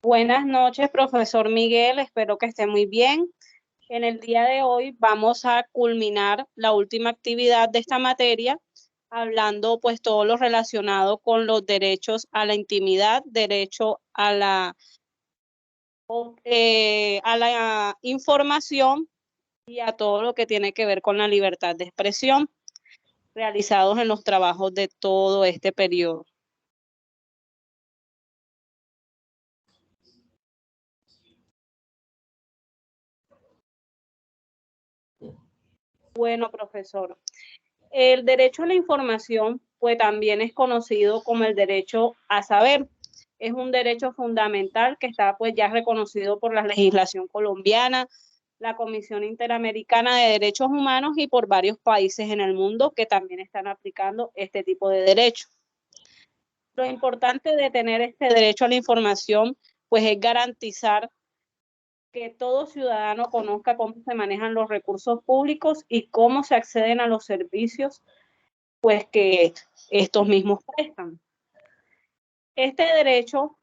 Buenas noches, profesor Miguel. Espero que esté muy bien. En el día de hoy vamos a culminar la última actividad de esta materia, hablando pues todo lo relacionado con los derechos a la intimidad, derecho a la información y a todo lo que tiene que ver con la libertad de expresión, realizados en los trabajos de todo este periodo. Bueno, profesor. El derecho a la información, pues también es conocido como el derecho a saber. Es un derecho fundamental que está pues ya reconocido por la legislación colombiana, la Comisión Interamericana de Derechos Humanos y por varios países en el mundo que también están aplicando este tipo de derecho. Lo importante de tener este derecho a la información, pues es garantizar que todo ciudadano conozca cómo se manejan los recursos públicos y cómo se acceden a los servicios pues que estos mismos prestan. Este derecho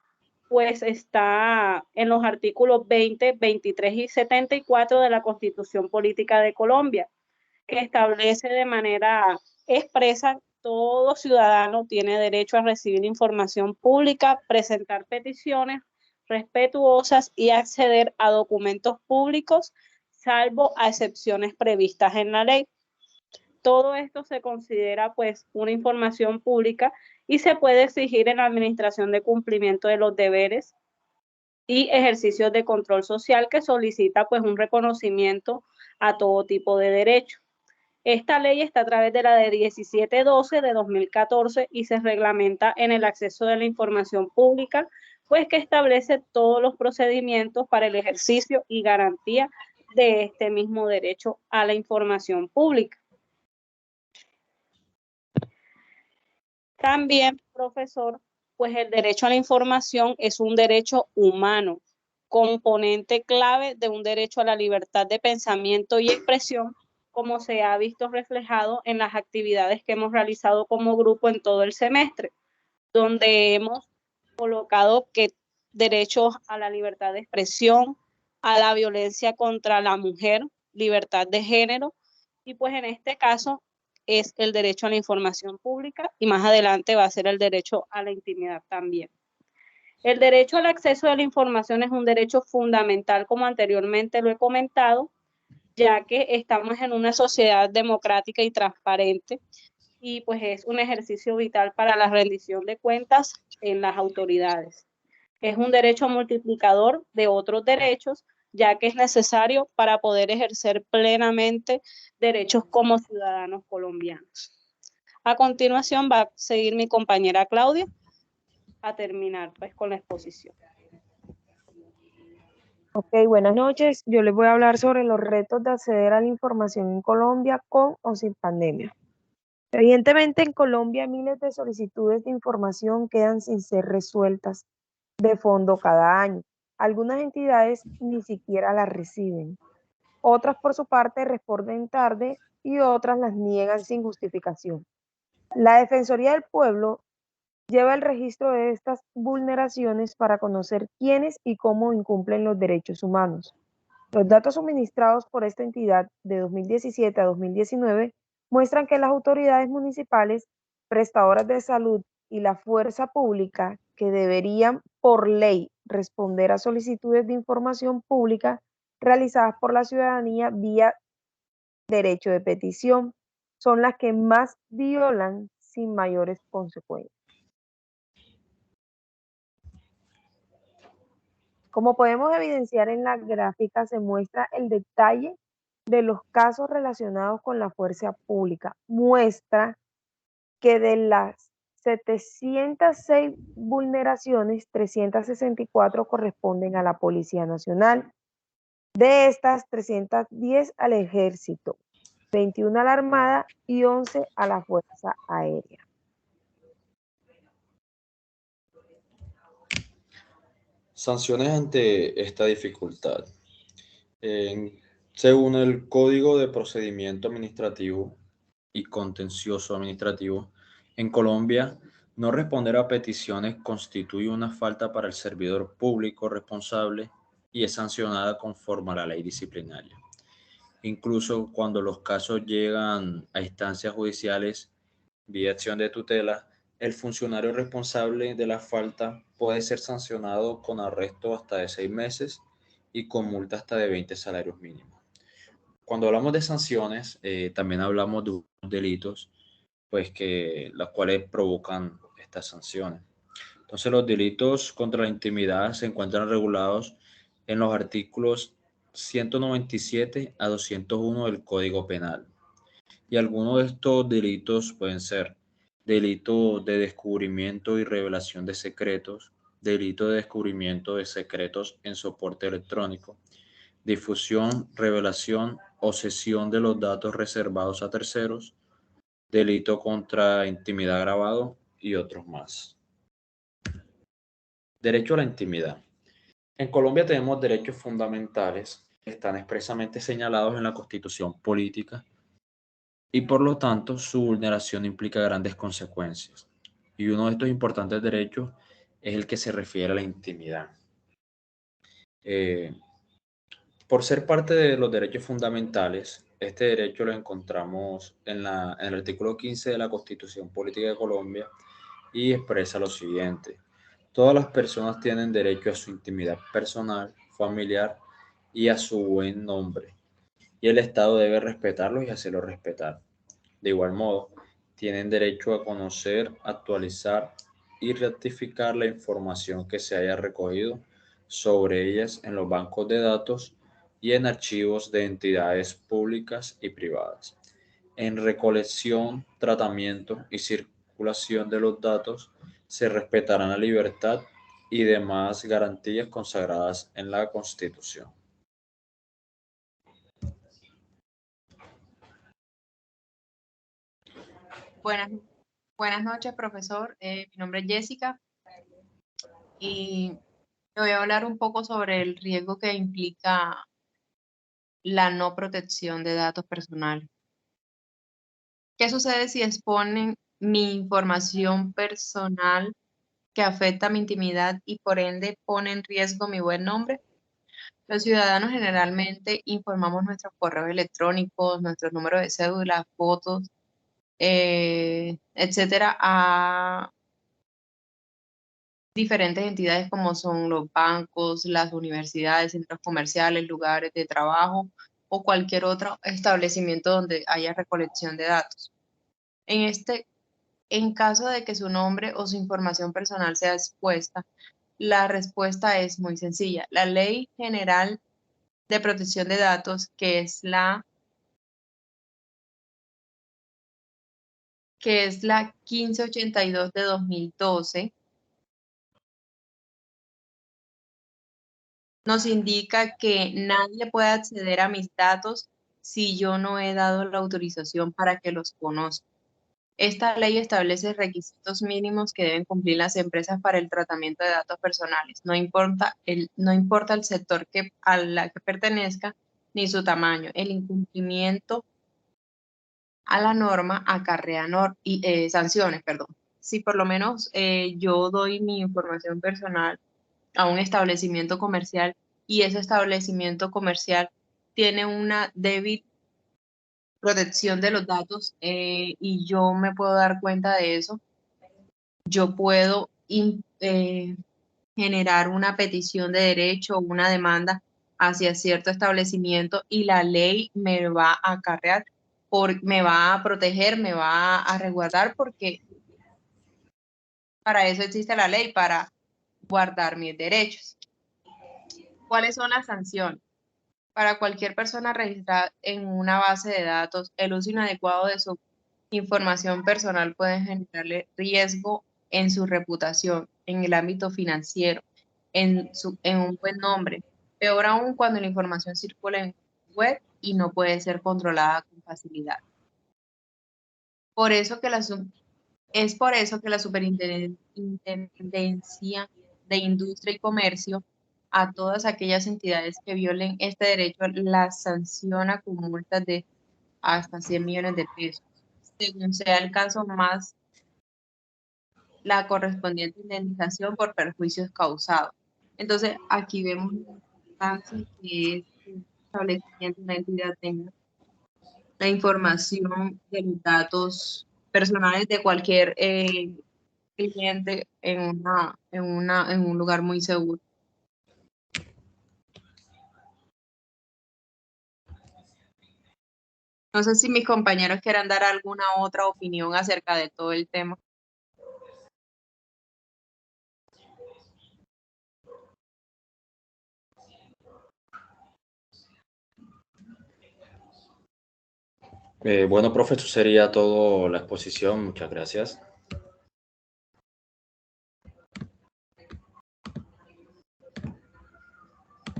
pues está en los artículos 20, 23 y 74 de la Constitución Política de Colombia, que establece de manera expresa todo ciudadano tiene derecho a recibir información pública, presentar peticiones respetuosas y acceder a documentos públicos, salvo a excepciones previstas en la ley. Todo esto se considera pues una información pública y se puede exigir en la administración de cumplimiento de los deberes y ejercicios de control social que solicita pues un reconocimiento a todo tipo de derecho. Esta ley está a través de la de 1712 de 2014 y se reglamenta en el acceso de la información pública, pues que establece todos los procedimientos para el ejercicio y garantía de este mismo derecho a la información pública. También, profesor, pues el derecho a la información es un derecho humano, componente clave de un derecho a la libertad de pensamiento y expresión, como se ha visto reflejado en las actividades que hemos realizado como grupo en todo el semestre, donde hemos colocado que derechos a la libertad de expresión, a la violencia contra la mujer, libertad de género, y pues en este caso es el derecho a la información pública y más adelante va a ser el derecho a la intimidad también. El derecho al acceso a la información es un derecho fundamental, como anteriormente lo he comentado, ya que estamos en una sociedad democrática y transparente y pues es un ejercicio vital para la rendición de cuentas en las autoridades. Es un derecho multiplicador de otros derechos, ya que es necesario para poder ejercer plenamente derechos como ciudadanos colombianos. A continuación va a seguir mi compañera Claudia a terminar pues con la exposición. Ok, buenas noches. Yo les voy a hablar sobre los retos de acceder a la información en Colombia con o sin pandemia. Evidentemente, en Colombia miles de solicitudes de información quedan sin ser resueltas de fondo cada año. Algunas entidades ni siquiera las reciben. Otras, por su parte, responden tarde y otras las niegan sin justificación. La Defensoría del Pueblo lleva el registro de estas vulneraciones para conocer quiénes y cómo incumplen los derechos humanos. Los datos suministrados por esta entidad de 2017 a 2019 muestran que las autoridades municipales, prestadoras de salud y la fuerza pública, que deberían por ley responder a solicitudes de información pública realizadas por la ciudadanía vía derecho de petición, son las que más violan sin mayores consecuencias. Como podemos evidenciar en la gráfica, se muestra el detalle de los casos relacionados con la fuerza pública. Muestra que de las 706 vulneraciones, 364 corresponden a la Policía Nacional. De estas, 310 al Ejército, 21 a la Armada y 11 a la Fuerza Aérea. Sanciones ante esta dificultad. Según el Código de Procedimiento Administrativo y Contencioso Administrativo, en Colombia No responder a peticiones constituye una falta para el servidor público responsable y es sancionada conforme a la ley disciplinaria. Incluso cuando los casos llegan a instancias judiciales vía acción de tutela, el funcionario responsable de la falta puede ser sancionado con arresto hasta de 6 meses y con multa hasta de 20 salarios mínimos. Cuando hablamos de sanciones, también hablamos de unos delitos, pues que las cuales provocan estas sanciones. Entonces, los delitos contra la intimidad se encuentran regulados en los artículos 197 a 201 del Código Penal. Y algunos de estos delitos pueden ser delito de descubrimiento y revelación de secretos, delito de descubrimiento de secretos en soporte electrónico, difusión, revelación o cesión de los datos reservados a terceros, delito contra intimidad agravado y otros más. Derecho a la intimidad. En Colombia tenemos derechos fundamentales que están expresamente señalados en la Constitución política y por lo tanto su vulneración implica grandes consecuencias. Y uno de estos importantes derechos es el que se refiere a la intimidad. Por ser parte de los derechos fundamentales, este derecho lo encontramos en el artículo 15 de la Constitución Política de Colombia y expresa lo siguiente: todas las personas tienen derecho a su intimidad personal, familiar y a su buen nombre, y el Estado debe respetarlos y hacerlo respetar. De igual modo, tienen derecho a conocer, actualizar y rectificar la información que se haya recogido sobre ellas en los bancos de datos y en archivos de entidades públicas y privadas. En recolección, tratamiento y circulación de los datos se respetarán la libertad y demás garantías consagradas en la Constitución. Buenas noches, profesor. Mi nombre es Jessica y le voy a hablar un poco sobre el riesgo que implica la no protección de datos personales. ¿Qué sucede si exponen mi información personal que afecta mi intimidad y por ende pone en riesgo mi buen nombre? Los ciudadanos generalmente informamos nuestros correos electrónicos, nuestros números de cédula, fotos, etcétera, a diferentes entidades como son los bancos, las universidades, centros comerciales, lugares de trabajo o cualquier otro establecimiento donde haya recolección de datos. En caso de que su nombre o su información personal sea expuesta, la respuesta es muy sencilla. La Ley General de Protección de Datos, que es la 1582 de 2012, nos indica que nadie puede acceder a mis datos si yo no he dado la autorización para que los conozca. Esta ley establece requisitos mínimos que deben cumplir las empresas para el tratamiento de datos personales. No importa el sector a la que pertenezca ni su tamaño. El incumplimiento a la norma acarrea sanciones, perdón. Si por lo menos yo doy mi información personal a un establecimiento comercial y ese establecimiento comercial tiene una débil protección de los datos y yo me puedo dar cuenta de eso, yo puedo generar una petición de derecho o una demanda hacia cierto establecimiento y la ley me va a acarrear, me va a proteger, me va a resguardar porque para eso existe la ley, para guardar mis derechos. ¿Cuáles son las sanciones? Para cualquier persona registrada en una base de datos, el uso inadecuado de su información personal puede generarle riesgo en su reputación, en el ámbito financiero, en un buen nombre. Peor aún cuando la información circula en web y no puede ser controlada con facilidad. Es por eso que la Superintendencia de Industria y Comercio a todas aquellas entidades que violen este derecho las sanciona con multas de hasta 100 millones de pesos, según sea el caso más la correspondiente indemnización por perjuicios causados. Entonces, aquí vemos la importancia que es que el establecimiento, una entidad tenga la información de los datos personales de cualquier cliente en un lugar muy seguro. No sé si mis compañeros quieran dar alguna otra opinión acerca de todo el tema. Bueno, profe, esto sería todo la exposición. Muchas gracias.